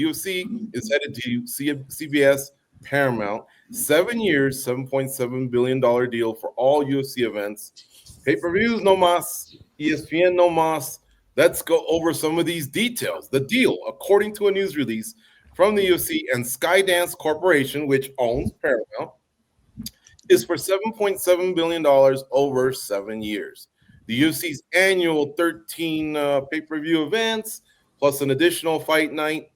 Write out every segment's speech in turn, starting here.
UFC is headed to CBS Paramount. 7 years, $7.7 billion deal for all UFC events. Pay-per-views, no mas. ESPN, no mas. Let's go over some of these details. The deal, according to a news release from the UFC and Skydance Corporation, which owns Paramount, is for $7.7 billion over 7 years. The UFC's annual 13 pay-per-view events, plus an additional fight night,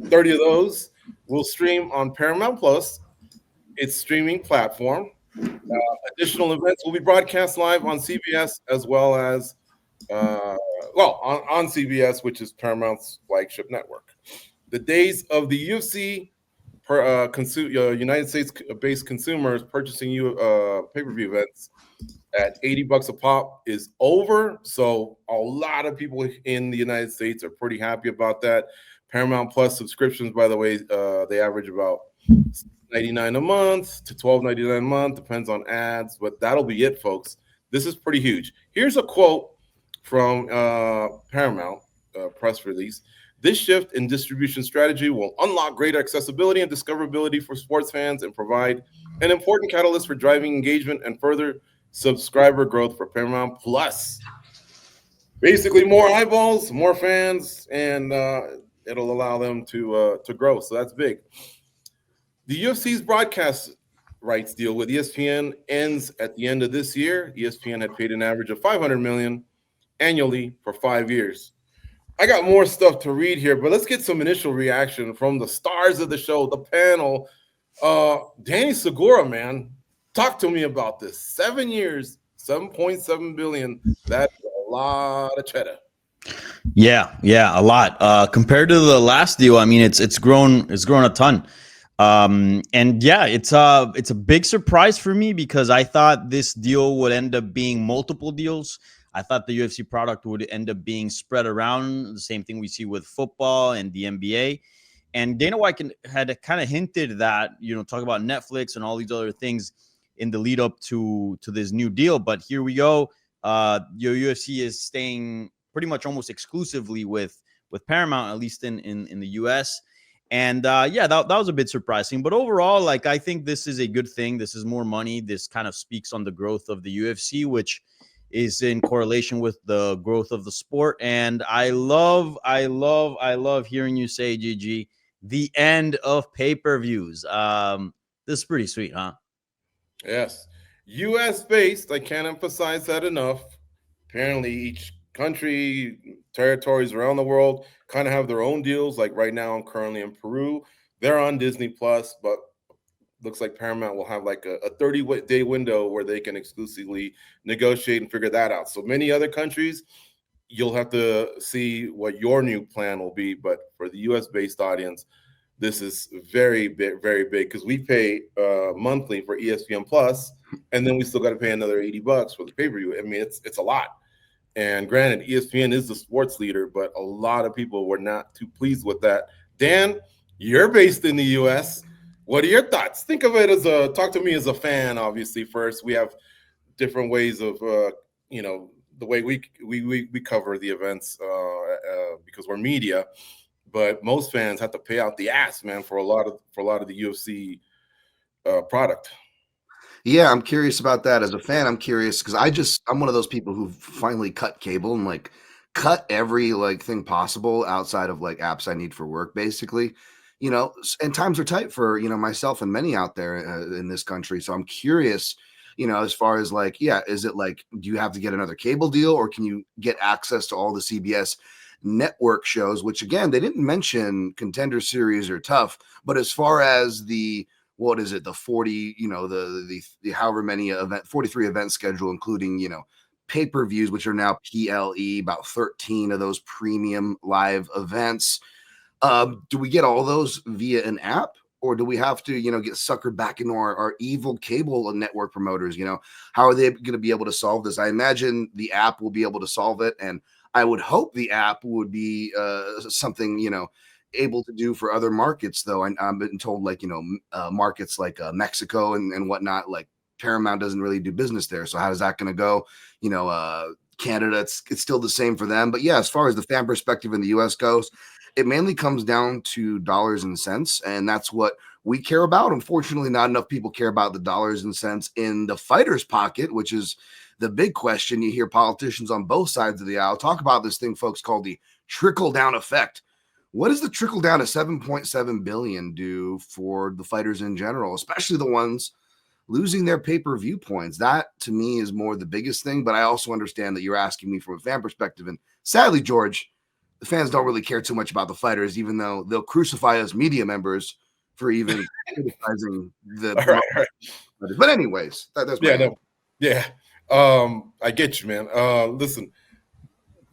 30 of those will stream on Paramount Plus, its streaming platform. Additional events will be broadcast live on CBS as well as, on CBS, which is Paramount's flagship network. The days of the UFC United States-based consumers purchasing pay-per-view events at $80 a pop is over. So a lot of people in the United States are pretty happy about that. Paramount Plus subscriptions, by the way, they average about $99 a month to $12.99 a month, depends on ads, but that'll be it, folks. This is pretty huge. Here's a quote from Paramount press release. This shift in distribution strategy will unlock greater accessibility and discoverability for sports fans and provide an important catalyst for driving engagement and further subscriber growth for Paramount Plus. Basically, more eyeballs, more fans, and it'll allow them to grow. So that's big. The UFC's broadcast rights deal with ESPN ends at the end of this year. ESPN had paid an average of $500 million annually for 5 years. I got more stuff to read here, but let's get some initial reaction from the stars of the show, the panel. Danny Segura, man, talk to me about this. 7 years, $7.7 billion. That's a lot of cheddar. Yeah, a lot. Compared to the last deal, I mean, it's grown a ton. And yeah, it's a big surprise for me because I thought this deal would end up being multiple deals. I thought the UFC product would end up being spread around, the same thing we see with football and the NBA. And Dana White had kind of hinted that, talk about Netflix and all these other things in the lead up to this new deal. But here we go. Your UFC is staying pretty much almost exclusively with Paramount, at least in the US. And that was a bit surprising. But overall, I think this is a good thing. This is more money. This kind of speaks on the growth of the UFC, which is in correlation with the growth of the sport. And I love hearing you say, Gigi, the end of pay-per-views. This is pretty sweet, huh? Yes. US based, I can't emphasize that enough. Apparently each country, territories around the world kind of have their own deals. Like right now, I'm currently in Peru. They're on Disney Plus, but looks like Paramount will have like a 30-day window where they can exclusively negotiate and figure that out. So many other countries, you'll have to see what your new plan will be. But for the US-based audience, this is very big, because we pay monthly for ESPN Plus, and then we still got to pay another $80 for the pay-per-view. I mean, it's a lot. And granted, ESPN is the sports leader, but a lot of people were not too pleased with that. Dan, you're based in the US. What are your thoughts? Think of it as talk to me as a fan, obviously, first. We have different ways of, the way we cover the events because we're media. But most fans have to pay out the ass, man, for a lot of the UFC product. Yeah, I'm curious about that. As a fan, I'm curious because I'm one of those people who finally cut cable and cut every thing possible outside of apps I need for work, basically. And times are tight for myself and many out there in this country. So I'm curious, as far as is it do you have to get another cable deal, or can you get access to all the CBS network shows, which again, they didn't mention Contender Series or Tough, but as far as the 40, the however many 43 event schedule, including, pay-per-views, which are now PLE, about 13 of those premium live events. Do we get all those via an app, or do we have to, get suckered back into our evil cable network promoters? How are they going to be able to solve this? I imagine the app will be able to solve it. And I would hope the app would be something, able to do for other markets, though. And I've been told markets like Mexico and whatnot, Paramount doesn't really do business there. So how is that going to go? Canada, it's still the same for them. But yeah, as far as the fan perspective in the US goes, it mainly comes down to dollars and cents, and that's what we care about. Unfortunately, not enough people care about the dollars and cents in the fighter's pocket, which is the big question. You hear politicians on both sides of the aisle talk about this thing, folks, called the trickle-down effect. What does the trickle down to 7.7 billion do for the fighters in general, especially the ones losing their pay-per-view points? That to me is more the biggest thing, but I also understand that you're asking me from a fan perspective. And sadly, George, the fans don't really care too much about the fighters, even though they'll crucify us media members for even criticizing the. All right. But anyways, that's my no, yeah. I get you, man. Listen,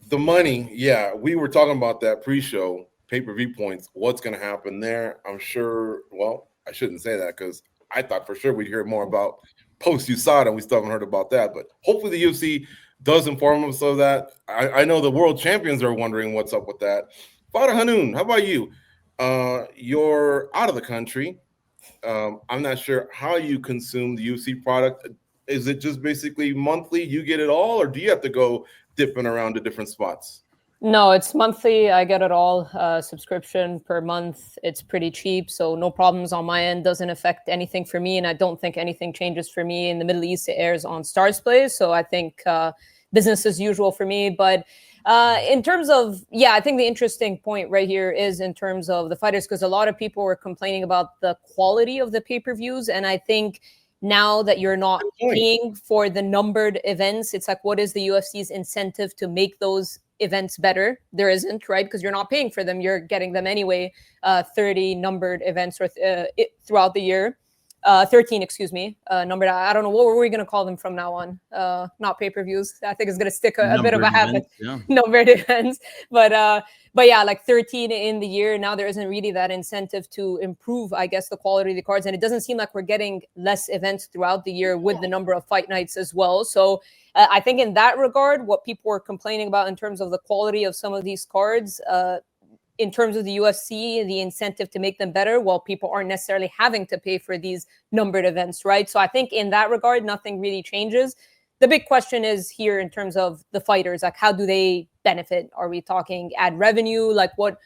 the money. Yeah, we were talking about that pre-show pay-per-view points. What's going to happen there? I'm sure. Well, I shouldn't say that because I thought for sure we'd hear more about post-USADA, and we still haven't heard about that. But hopefully the UFC does inform us of that. I know the world champions are wondering what's up with that. Father Hanoun, how about you? You're out of the country. I'm not sure how you consume the UFC product. Is it just basically monthly? You get it all, or do you have to go dipping around to different spots? No, it's monthly. I get it all. Subscription per month. It's pretty cheap, so no problems on my end. Doesn't affect anything for me, and I don't think anything changes for me. In the Middle East, it airs on Stars Play, so I think business as usual for me. But in terms of, I think the interesting point right here is in terms of the fighters, because a lot of people were complaining about the quality of the pay-per-views, and I think now that you're not paying for the numbered events, it's like, what is the UFC's incentive to make those events better? There isn't, right? Because you're not paying for them. You're getting them anyway. 30 numbered events throughout the year. 13, excuse me. Numbered. I don't know. What were we going to call them from now on? Not pay-per-views. I think it's going to stick a bit of a habit. Yeah. Numbered events. But yeah, like 13 in the year. Now there isn't really that incentive to improve, I guess, the quality of the cards. And it doesn't seem like we're getting less events throughout the year with the number of fight nights as well. So I think in that regard, what people were complaining about in terms of the quality of some of these cards, in terms of the UFC, the incentive to make them better, well, people aren't necessarily having to pay for these numbered events, right? So I think in that regard, nothing really changes. The big question is here in terms of the fighters, like how do they benefit? Are we talking ad revenue? Like what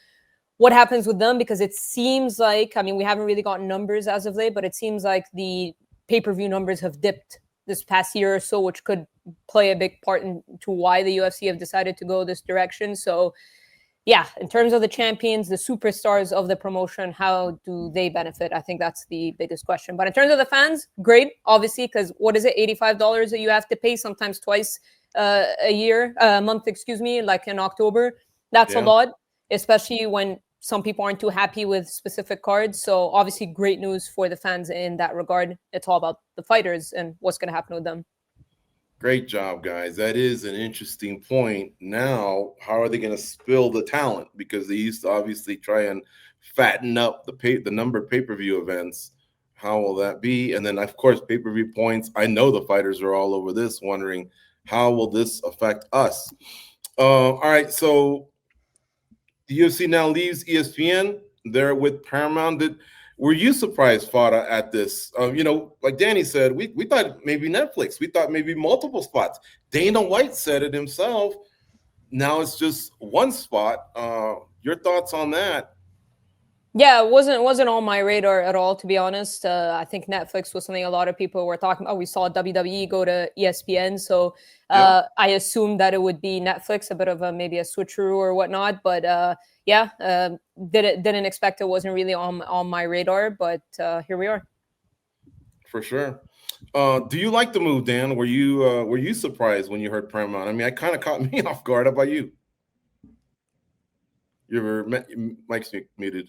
happens with them? Because it seems like, I mean, we haven't really gotten numbers as of late, but it seems like the pay-per-view numbers have dipped this past year or so, which could play a big part into why the UFC have decided to go this direction. So yeah, in terms of the champions, the superstars of the promotion, how do they benefit? I think that's the biggest question. But in terms of the fans, great, obviously, because what is it, $85 that you have to pay sometimes twice a month, excuse me, like in October. That's a lot, especially when some people aren't too happy with specific cards. So obviously great news for the fans in that regard. It's all about the fighters and what's going to happen with them. Great job, guys. That is an interesting point. Now, how are they going to spill the talent? Because they used to obviously try and fatten up the numbered pay-per-view events. How will that be? And then, of course, pay-per-view points. I know the fighters are all over this, wondering how will this affect us? All right, so the UFC now leaves ESPN. They're with Paramount. Were you surprised, Fada, at this? Like Danny said, we thought maybe Netflix. We thought maybe multiple spots. Dana White said it himself. Now it's just one spot. Your thoughts on that? Yeah, it wasn't on my radar at all, to be honest. I think Netflix was something a lot of people were talking about. We saw WWE go to ESPN, so I assumed that it would be Netflix, a bit of maybe a switcheroo or whatnot. But didn't expect it. Wasn't really on my radar, but here we are. For sure. Do you like the move, Dan? Were you surprised when you heard Paramount? I mean, it kind of caught me off guard. How about you? Your mic's muted.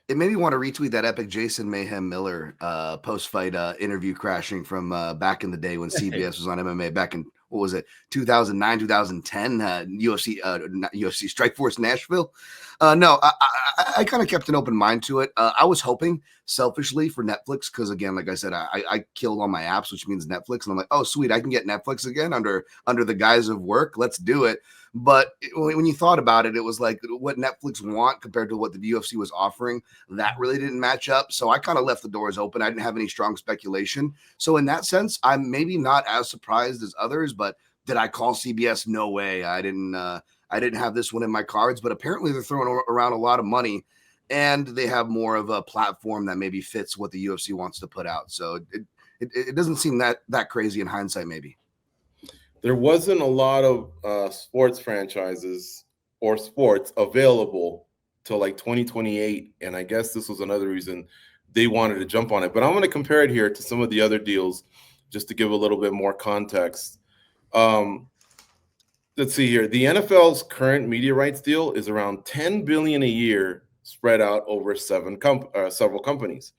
It made me want to retweet that epic Jason Mayhem Miller post-fight interview crashing from back in the day when CBS was on MMA back in, what was it, 2009, 2010, UFC Strikeforce Nashville. No, I kind of kept an open mind to it. I was hoping selfishly for Netflix because, again, like I said, I killed all my apps, which means Netflix. And I'm like, oh, sweet, I can get Netflix again under the guise of work. Let's do it. But when you thought about it, it was like what Netflix want compared to what the UFC was offering. That really didn't match up. So I kind of left the doors open. I didn't have any strong speculation. So in that sense, I'm maybe not as surprised as others, but did I call CBS? No way. I didn't I didn't have this one in my cards, but apparently they're throwing around a lot of money, and they have more of a platform that maybe fits what the UFC wants to put out. So it doesn't seem that crazy in hindsight, maybe. There wasn't a lot of sports franchises or sports available till like 2028, and I guess this was another reason they wanted to jump on it. But I'm going to compare it here to some of the other deals just to give a little bit more context. Let's see here. The NFL's current media rights deal is around $10 billion a year, spread out over several companies.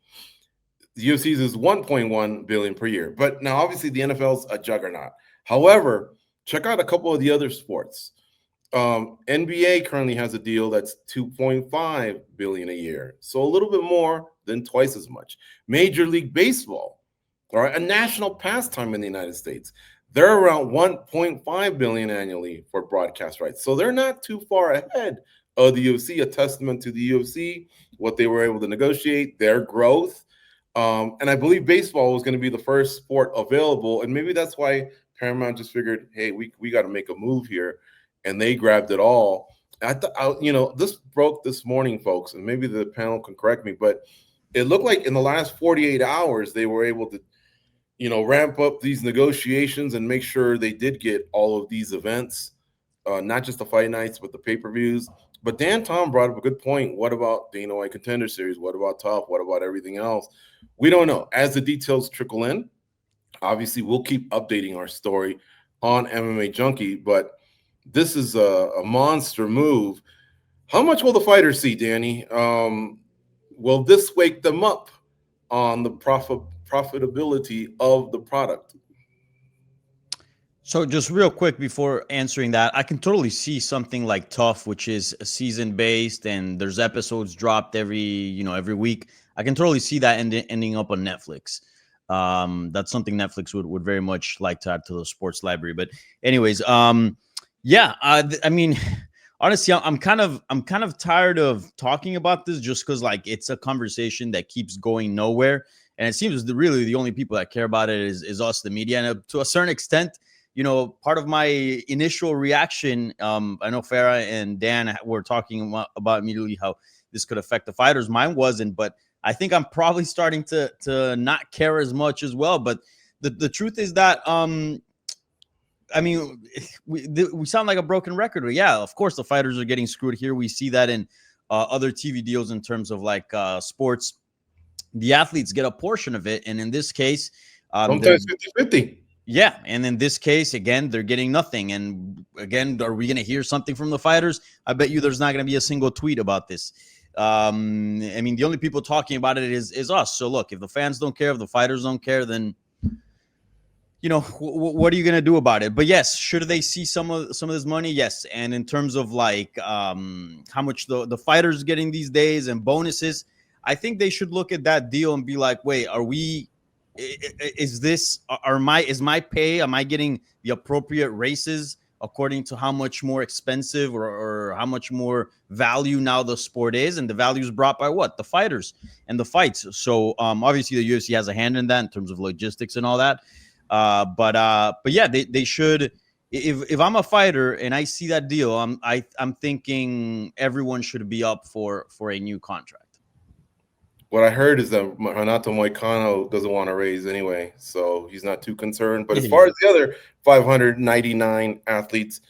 The UFC's is $1.1 billion per year. But now, obviously, the NFL's a juggernaut. However, check out a couple of the other sports. NBA currently has a deal that's $2.5 billion a year, so a little bit more than twice as much. Major League Baseball, all right, a national pastime in the United States, they're around $1.5 billion annually for broadcast rights, so they're not too far ahead of the UFC. A testament to the UFC, what they were able to negotiate, their growth, and I believe baseball was going to be the first sport available, and maybe that's why Paramount just figured, hey, we got to make a move here. And they grabbed it all. This broke this morning, folks, and maybe the panel can correct me, but it looked like in the last 48 hours, they were able to, ramp up these negotiations and make sure they did get all of these events, not just the fight nights, but the pay-per-views. But Dan Tom brought up a good point. What about Dana White Contender Series? What about Tough? What about everything else? We don't know. As the details trickle in, obviously, we'll keep updating our story on MMA Junkie, but this is a monster move. How much will the fighters see, Danny? Will this wake them up on the profitability of the product? So just real quick before answering that, I can totally see something like Tough, which is season based and there's episodes dropped every week. I can totally see that ending up on Netflix. That's something Netflix would very much like to add to the sports library. But anyways, yeah, I mean, honestly, I'm kind of tired of talking about this just because like it's a conversation that keeps going nowhere, and it seems really the only people that care about it is us, the media, and to a certain extent, part of my initial reaction, I know Farah and Dan were talking about immediately how this could affect the fighters. Mine wasn't, but I think I'm probably starting to not care as much as well. But the truth is that I mean, we sound like a broken record. But yeah, of course, the fighters are getting screwed here. We see that in other TV deals in terms of like sports. The athletes get a portion of it. And in this case, sometimes 50-50. Yeah. And in this case, again, they're getting nothing. And again, are we going to hear something from the fighters? I bet you there's not going to be a single tweet about this. I mean, the only people talking about it is us. So look, if the fans don't care, if the fighters don't care, then what are you going to do about it? But yes, should they see some of this money? Yes. And in terms of like how much the fighters getting these days and bonuses, I think they should look at that deal and be like, wait, is my pay? Am I getting the appropriate races according to how much more expensive or how much more value now the sport is? And the value is brought by what? The fighters and the fights. So obviously the UFC has a hand in that in terms of logistics and all that. But yeah, they should. If I'm a fighter and I see that deal, I'm thinking everyone should be up for a new contract. What I heard is that Renato Moicano doesn't want to raise anyway, so he's not too concerned. But as far as the other 599 athletes,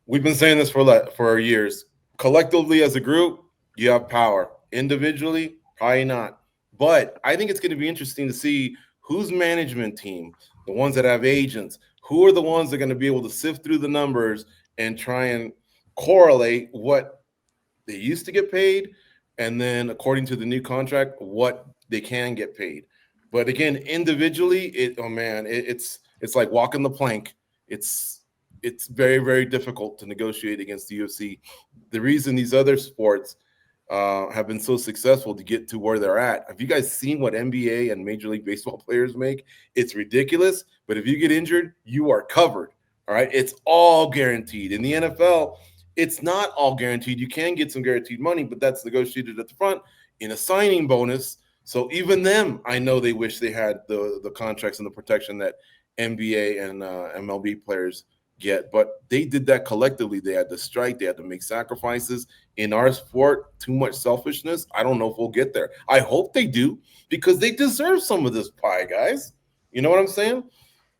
we've been saying this for years. Collectively as a group, you have power. Individually, probably not. But I think it's going to be interesting to see whose management team, the ones that have agents, who are the ones that are going to be able to sift through the numbers and try and correlate what they used to get paid and then according to the new contract, what they can get paid. But again, individually, it's like walking the plank. It's very, very difficult to negotiate against the UFC. The reason these other sports have been so successful to get to where they're at. Have you guys seen what NBA and Major League Baseball players make? It's ridiculous. But if you get injured, you are covered. All right. It's all guaranteed. In the NFL, it's not all guaranteed. You can get some guaranteed money, but that's negotiated at the front in a signing bonus. So even them, I know they wish they had the contracts and the protection that NBA and MLB players yet, but they did that collectively. They had to strike, they had to make sacrifices. In our sport, too much selfishness. I don't know if we'll get there. I hope they do, because they deserve some of this pie, guys. You know what I'm saying?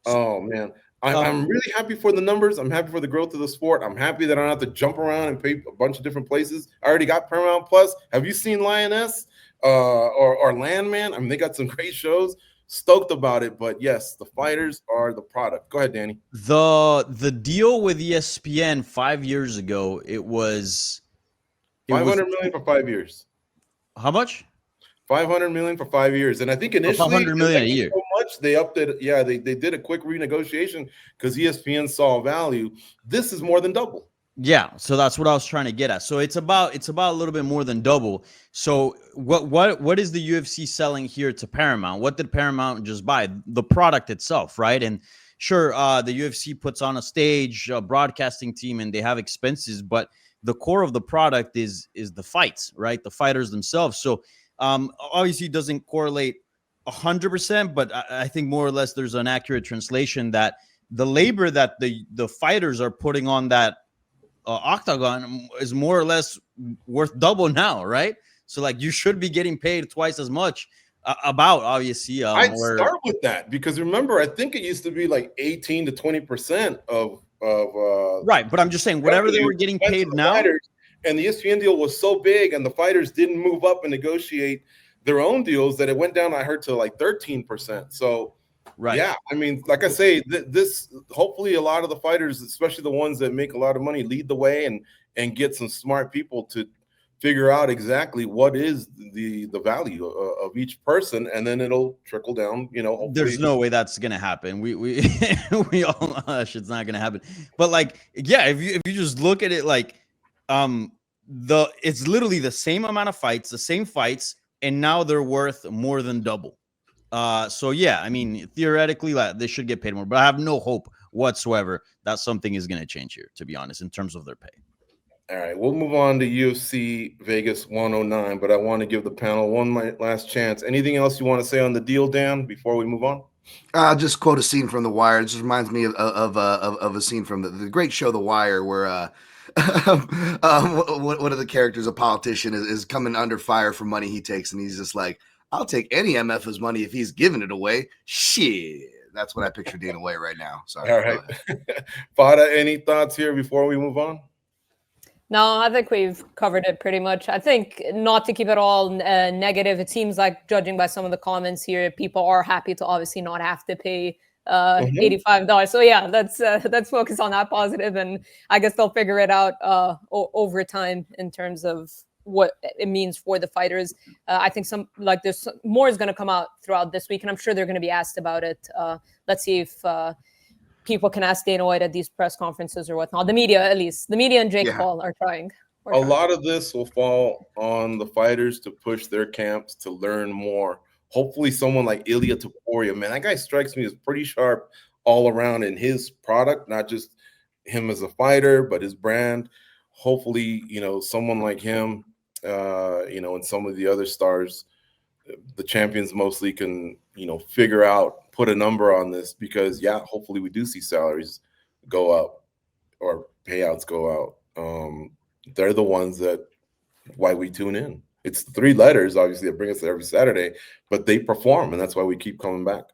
Oh man, I'm really happy for the numbers. I'm happy for the growth of the sport. I'm happy that I don't have to jump around and pay a bunch of different places. I already got Paramount Plus. Have you seen Lioness or Landman? I mean, they got some great shows. Stoked about it, but yes, the fighters are the product. Go ahead, Danny. The deal with ESPN 5 years ago, it was 500 million for 5 years. How much? 500 million for 5 years, and I think initially 500 million a year. So much they upped it. Yeah, they did a quick renegotiation because ESPN saw value. This is more than double. Yeah, so that's what I was trying to get at. So it's about a little bit more than double. So what is the UFC selling here to Paramount? What did Paramount just buy? The product itself, right? And sure, the UFC puts on a stage, a broadcasting team, and they have expenses, but the core of the product is the fights, right? The fighters themselves. So obviously it doesn't correlate 100%, but I think more or less there's an accurate translation that the labor that the fighters are putting on that octagon is more or less worth double now, right? So like you should be getting paid twice as much. Obviously, I'd start with that, because remember, I think it used to be like 18 to 20% of right. But I'm just saying, whatever they were getting paid now, fighters, and the ESPN deal was so big, and the fighters didn't move up and negotiate their own deals, that it went down, I heard, to like 13%. So right. Yeah, I mean, like I say, this hopefully a lot of the fighters, especially the ones that make a lot of money, lead the way and get some smart people to figure out exactly what is the value of each person, and then it'll trickle down. You know, there's no way that's gonna happen. We we all hush. It's not gonna happen. But like, yeah, if you just look at it like, it's literally the same amount of fights, the same fights, and now they're worth more than double. So yeah, I mean, theoretically, like, they should get paid more, but I have no hope whatsoever that something is going to change here, to be honest, in terms of their pay. All right, we'll move on to UFC Vegas 109, but I want to give the panel one last chance. Anything else you want to say on the deal, Dan, before we move on? I'll just quote a scene from The Wire. It just reminds me of a scene from the great show The Wire, where one of the characters, a politician, is coming under fire for money he takes, and he's just like, I'll take any MF's money if he's giving it away. Shit. That's what I picture Dana White right now. Sorry. All right. Fada, any thoughts here before we move on? No, I think we've covered it pretty much. I think, not to keep it all negative, it seems like, judging by some of the comments here, people are happy to obviously not have to pay $85. So yeah, let's focus on that positive, and I guess they'll figure it out over time in terms of what it means for the fighters. I think there's more is going to come out throughout this week, and I'm sure they're going to be asked about it. Let's see if people can ask Dana White at these press conferences or whatnot. The media, at least. The media and Jake Paul are trying. A lot of this will fall on the fighters to push their camps to learn more. Hopefully someone like Ilya Topuria, man, that guy strikes me as pretty sharp all around in his product, not just him as a fighter, but his brand. Hopefully, someone like him, and some of the other stars, the champions mostly, can, figure out, put a number on this, because hopefully we do see salaries go up or payouts go out. They're the ones why we tune in. It's 3 letters, obviously, that bring us there every Saturday, but they perform, and that's why we keep coming back.